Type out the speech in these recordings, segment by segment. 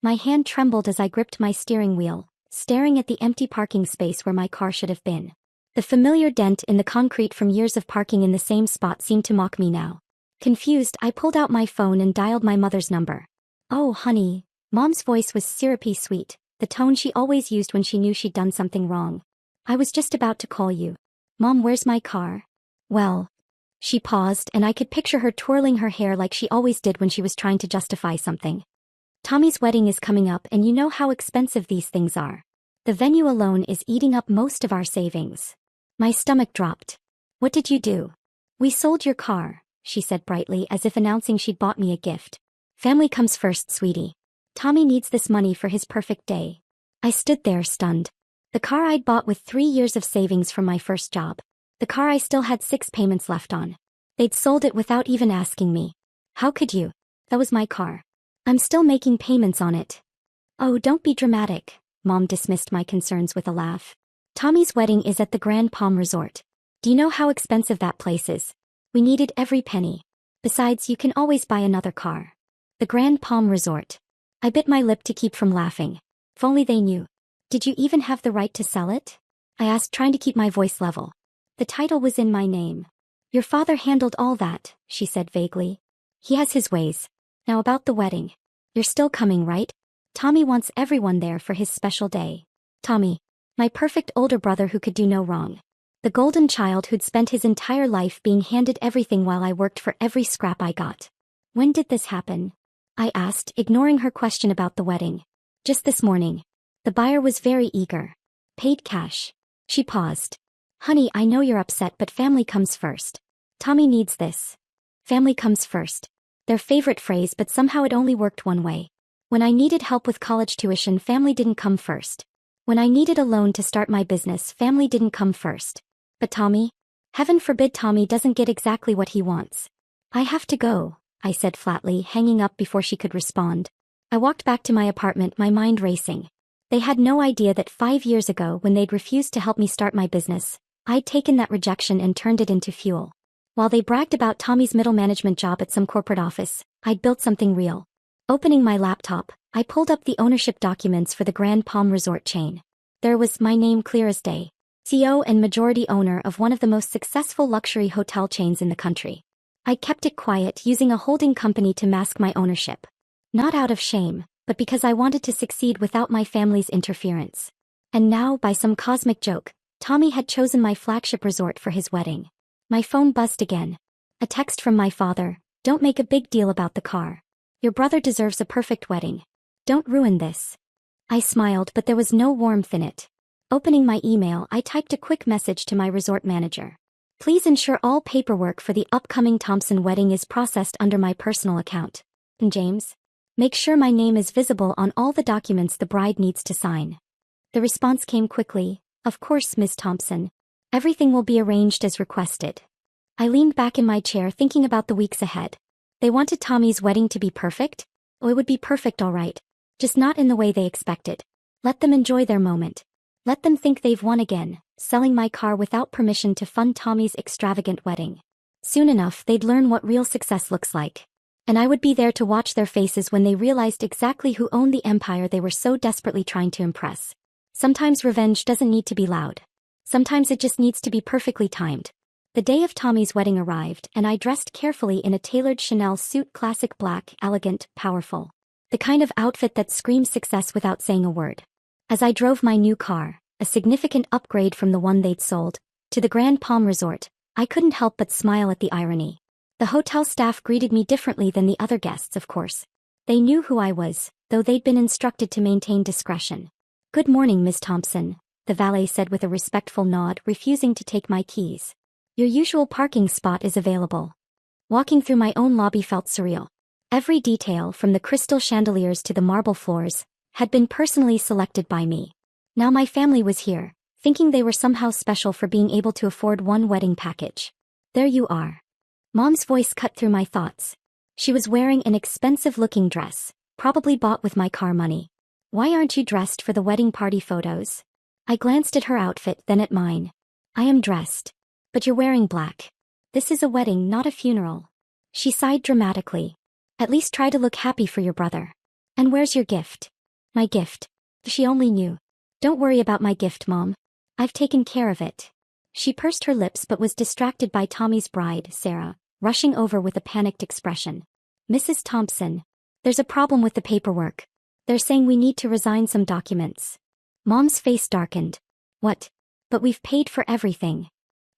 My hand trembled as I gripped my steering wheel, staring at the empty parking space where my car should have been. The familiar dent in the concrete from years of parking in the same spot seemed to mock me now. Confused, I pulled out my phone and dialed my mother's number. "Oh, honey." Mom's voice was syrupy sweet, the tone she always used when she knew she'd done something wrong. "I was just about to call you. Mom, where's my car?" "Well." She paused, and I could picture her twirling her hair like she always did when she was trying to justify something. "Tommy's wedding is coming up, and you know how expensive these things are. The venue alone is eating up most of our savings." My stomach dropped. "What did you do?" "We sold your car," she said brightly, as if announcing she'd bought me a gift. "Family comes first, sweetie. Tommy needs this money for his perfect day." I stood there stunned. The car I'd bought with 3 years of savings from my first job. The car I still had 6 payments left on. They'd sold it without even asking me. "How could you? That was my car. I'm still making payments on it." "Oh, don't be dramatic." Mom dismissed my concerns with a laugh. "Tommy's wedding is at the Grand Palm Resort. Do you know how expensive that place is? We needed every penny. Besides, you can always buy another car." The Grand Palm Resort. I bit my lip to keep from laughing. If only they knew. "Did you even have the right to sell it?" I asked, trying to keep my voice level. "The title was in my name." "Your father handled all that," she said vaguely. "He has his ways. Now about the wedding. You're still coming, right? Tommy wants everyone there for his special day." Tommy. My perfect older brother who could do no wrong. The golden child who'd spent his entire life being handed everything while I worked for every scrap I got. "When did this happen?" I asked, ignoring her question about the wedding. "Just this morning." The buyer was very eager. "Paid cash." She paused. "Honey, I know you're upset, but family comes first. Tommy needs this." Family comes first. Their favorite phrase, but somehow it only worked one way. When I needed help with college tuition, family didn't come first. When I needed a loan to start my business, family didn't come first. But Tommy? Heaven forbid Tommy doesn't get exactly what he wants. "I have to go," I said flatly, hanging up before she could respond. I walked back to my apartment, my mind racing. They had no idea that 5 years ago, when they'd refused to help me start my business, I'd taken that rejection and turned it into fuel. While they bragged about Tommy's middle management job at some corporate office, I'd built something real. Opening my laptop, I pulled up the ownership documents for the Grand Palm Resort chain. There was my name clear as day. CEO and majority owner of one of the most successful luxury hotel chains in the country. I kept it quiet, using a holding company to mask my ownership. Not out of shame, but because I wanted to succeed without my family's interference. And now, by some cosmic joke, Tommy had chosen my flagship resort for his wedding. My phone buzzed again. A text from my father. "Don't make a big deal about the car. Your brother deserves a perfect wedding. Don't ruin this." I smiled, but there was no warmth in it. Opening my email, I typed a quick message to my resort manager. "Please ensure all paperwork for the upcoming Thompson wedding is processed under my personal account. And James, make sure my name is visible on all the documents the bride needs to sign." The response came quickly. "Of course, Ms. Thompson. Everything will be arranged as requested." I leaned back in my chair, thinking about the weeks ahead. They wanted Tommy's wedding to be perfect? Oh, it would be perfect, all right. Just not in the way they expected. Let them enjoy their moment. Let them think they've won again, selling my car without permission to fund Tommy's extravagant wedding. Soon enough, they'd learn what real success looks like. And I would be there to watch their faces when they realized exactly who owned the empire they were so desperately trying to impress. Sometimes revenge doesn't need to be loud. Sometimes it just needs to be perfectly timed. The day of Tommy's wedding arrived, and I dressed carefully in a tailored Chanel suit, classic black, elegant, powerful. The kind of outfit that screams success without saying a word. As I drove my new car, a significant upgrade from the one they'd sold, to the Grand Palm Resort, I couldn't help but smile at the irony. The hotel staff greeted me differently than the other guests, of course. They knew who I was, though they'd been instructed to maintain discretion. "Good morning, Miss Thompson," the valet said with a respectful nod, refusing to take my keys. "Your usual parking spot is available." Walking through my own lobby felt surreal. Every detail, from the crystal chandeliers to the marble floors, had been personally selected by me. Now my family was here, thinking they were somehow special for being able to afford one wedding package. "There you are." Mom's voice cut through my thoughts. She was wearing an expensive-looking dress, probably bought with my car money. "Why aren't you dressed for the wedding party photos?" I glanced at her outfit, then at mine. "I am dressed. But you're wearing black. This is a wedding, not a funeral." She sighed dramatically. "At least try to look happy for your brother." And where's your gift? My gift. If she only knew. Don't worry about my gift, Mom. I've taken care of it. She pursed her lips but was distracted by Tommy's bride, Sarah, rushing over with a panicked expression. Mrs. Thompson. There's a problem with the paperwork. They're saying we need to resign some documents. Mom's face darkened. What? But we've paid for everything.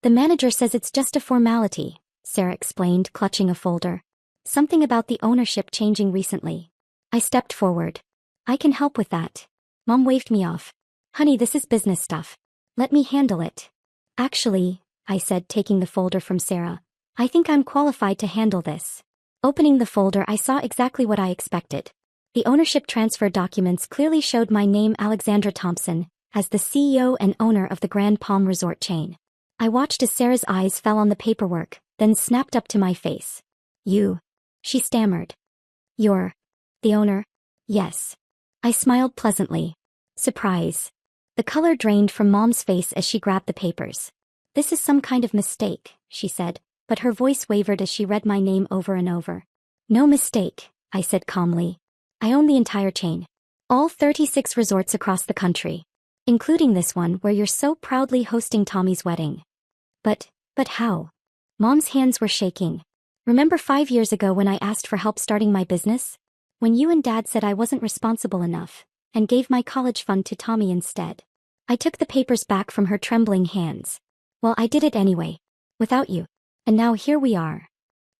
The manager says it's just a formality, Sarah explained, clutching a folder. Something about the ownership changing recently. I stepped forward. I can help with that. Mom waved me off. Honey, this is business stuff. Let me handle it. Actually, I said, taking the folder from Sarah, I think I'm qualified to handle this. Opening the folder, I saw exactly what I expected. The ownership transfer documents clearly showed my name, Alexandra Thompson, as the CEO and owner of the Grand Palm Resort chain. I watched as Sarah's eyes fell on the paperwork, then snapped up to my face. You. She stammered. You're the owner? Yes. I smiled pleasantly. Surprise. The color drained from Mom's face as she grabbed the papers. This is some kind of mistake, she said, but her voice wavered as she read my name over and over. No mistake, I said calmly. I own the entire chain. All 36 resorts across the country. Including this one where you're so proudly hosting Tommy's wedding. But how? Mom's hands were shaking. Remember 5 years ago when I asked for help starting my business? When you and Dad said I wasn't responsible enough, and gave my college fund to Tommy instead. I took the papers back from her trembling hands. Well, I did it anyway. Without you. And now here we are.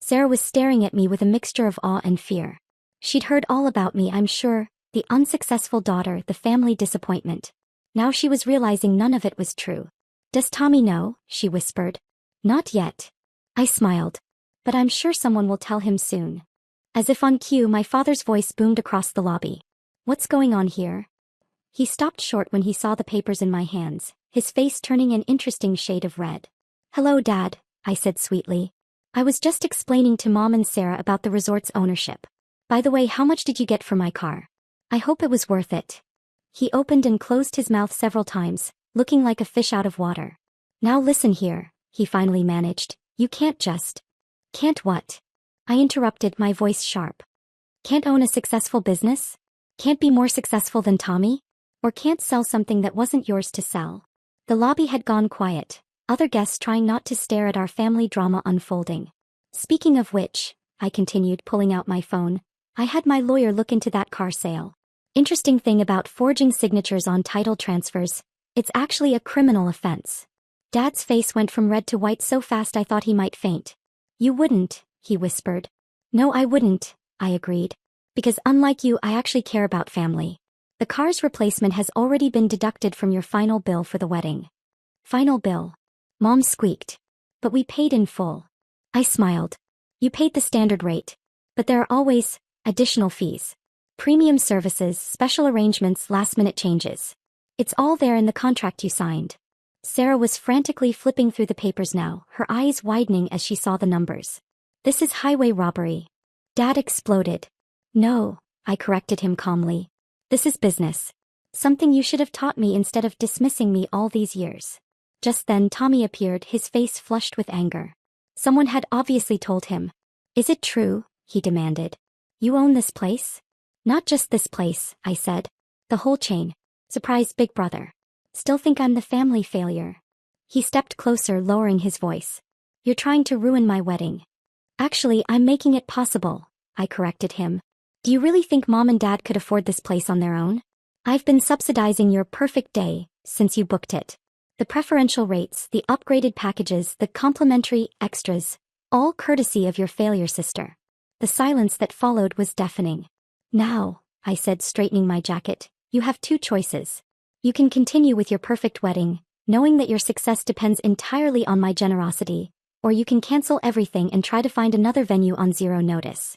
Sarah was staring at me with a mixture of awe and fear. She'd heard all about me, I'm sure, the unsuccessful daughter, the family disappointment. Now she was realizing none of it was true. Does Tommy know? She whispered. Not yet. I smiled. But I'm sure someone will tell him soon. As if on cue, my father's voice boomed across the lobby. What's going on here? He stopped short when he saw the papers in my hands, his face turning an interesting shade of red. Hello, Dad, I said sweetly. I was just explaining to Mom and Sarah about the resort's ownership. By the way, how much did you get for my car? I hope it was worth it. He opened and closed his mouth several times, looking like a fish out of water. Now listen here, he finally managed. You can't just. Can't what? I interrupted, my voice sharp. Can't own a successful business? Can't be more successful than Tommy? Or can't sell something that wasn't yours to sell? The lobby had gone quiet, other guests trying not to stare at our family drama unfolding. Speaking of which, I continued, pulling out my phone, I had my lawyer look into that car sale. Interesting thing about forging signatures on title transfers, it's actually a criminal offense. Dad's face went from red to white so fast I thought he might faint. You wouldn't, he whispered. No, I wouldn't, I agreed. Because unlike you, I actually care about family. The car's replacement has already been deducted from your final bill for the wedding. Final bill? Mom squeaked. But we paid in full. I smiled. You paid the standard rate. But there are always additional fees. Premium services, special arrangements, last-minute changes. It's all there in the contract you signed. Sarah was frantically flipping through the papers now, her eyes widening as she saw the numbers. This is highway robbery. Dad exploded. No, I corrected him calmly. This is business. Something you should have taught me instead of dismissing me all these years. Just then Tommy appeared, his face flushed with anger. Someone had obviously told him. Is it true? He demanded. You own this place? Not just this place, I said. The whole chain. Surprise, big brother. Still think I'm the family failure. He stepped closer, lowering his voice. You're trying to ruin my wedding. Actually, I'm making it possible, I corrected him. Do you really think Mom and Dad could afford this place on their own? I've been subsidizing your perfect day since you booked it. The preferential rates, the upgraded packages, the complimentary extras, all courtesy of your failure sister. The silence that followed was deafening. Now, I said, straightening my jacket, you have two choices. You can continue with your perfect wedding, knowing that your success depends entirely on my generosity, or you can cancel everything and try to find another venue on zero notice.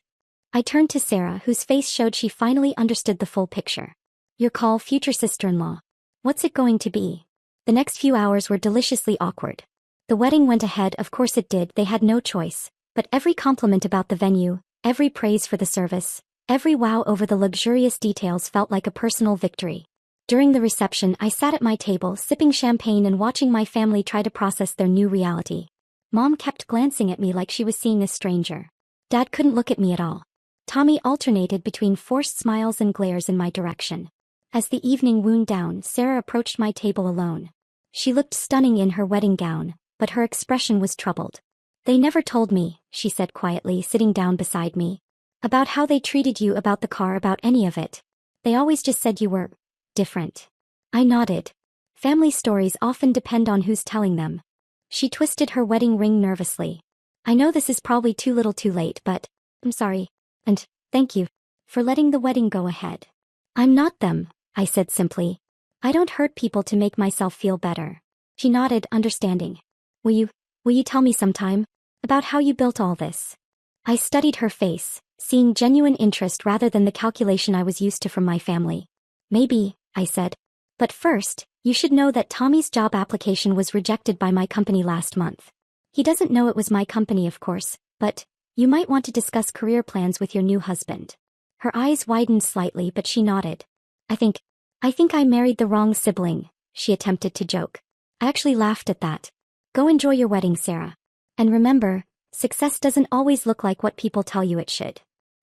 I turned to Sarah, whose face showed she finally understood the full picture. Your call, future sister-in-law. What's it going to be? The next few hours were deliciously awkward. The wedding went ahead, of course it did, they had no choice, but every compliment about the venue, every praise for the service, every wow over the luxurious details felt like a personal victory. During the reception, I sat at my table, sipping champagne and watching my family try to process their new reality. Mom kept glancing at me like she was seeing a stranger. Dad couldn't look at me at all. Tommy alternated between forced smiles and glares in my direction. As the evening wound down, Sarah approached my table alone. She looked stunning in her wedding gown, but her expression was troubled. "They never told me," she said quietly, sitting down beside me. "About how they treated you, about the car, about any of it. They always just said you were different." I nodded. Family stories often depend on who's telling them. She twisted her wedding ring nervously. "I know this is probably too little too late, but I'm sorry. And thank you for letting the wedding go ahead." "I'm not them," I said simply. "I don't hurt people to make myself feel better." She nodded, understanding. Will you tell me sometime about how you built all this?" I studied her face, seeing genuine interest rather than the calculation I was used to from my family. "Maybe," I said. "But first, you should know that Tommy's job application was rejected by my company last month. He doesn't know it was my company, of course, but you might want to discuss career plans with your new husband." Her eyes widened slightly, but she nodded. I think I married the wrong sibling," she attempted to joke. I actually laughed at that. "Go enjoy your wedding, Sarah. And remember, success doesn't always look like what people tell you it should."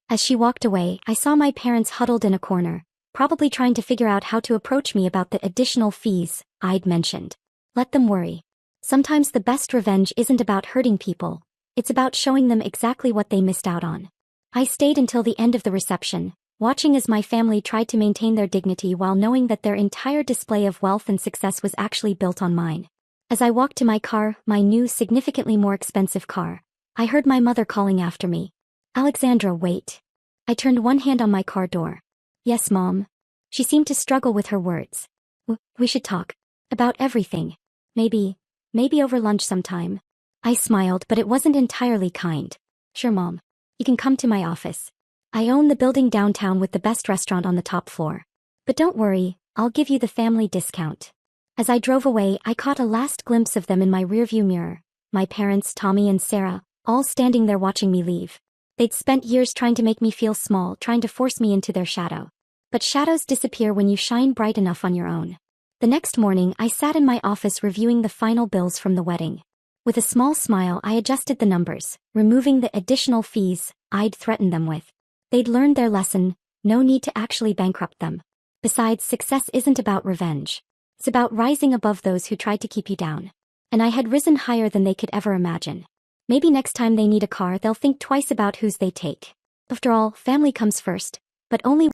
As she walked away, I saw my parents huddled in a corner, probably trying to figure out how to approach me about the additional fees I'd mentioned. Let them worry. Sometimes the best revenge isn't about hurting people, it's about showing them exactly what they missed out on. I stayed until the end of the reception, watching as my family tried to maintain their dignity while knowing that their entire display of wealth and success was actually built on mine. As I walked to my car, my new, significantly more expensive car, I heard my mother calling after me. "Alexandra, wait." I turned one hand on my car door. "Yes, Mom." She seemed to struggle with her words. We should talk. About everything. Maybe over lunch sometime." I smiled, but it wasn't entirely kind. "Sure, Mom. You can come to my office. I own the building downtown with the best restaurant on the top floor. But don't worry, I'll give you the family discount." As I drove away, I caught a last glimpse of them in my rearview mirror. My parents, Tommy and Sarah, all standing there watching me leave. They'd spent years trying to make me feel small, trying to force me into their shadow. But shadows disappear when you shine bright enough on your own. The next morning, I sat in my office reviewing the final bills from the wedding. With a small smile, I adjusted the numbers, removing the additional fees I'd threatened them with. They'd learned their lesson, no need to actually bankrupt them. Besides, success isn't about revenge. It's about rising above those who tried to keep you down. And I had risen higher than they could ever imagine. Maybe next time they need a car, they'll think twice about whose they take. After all, family comes first, but only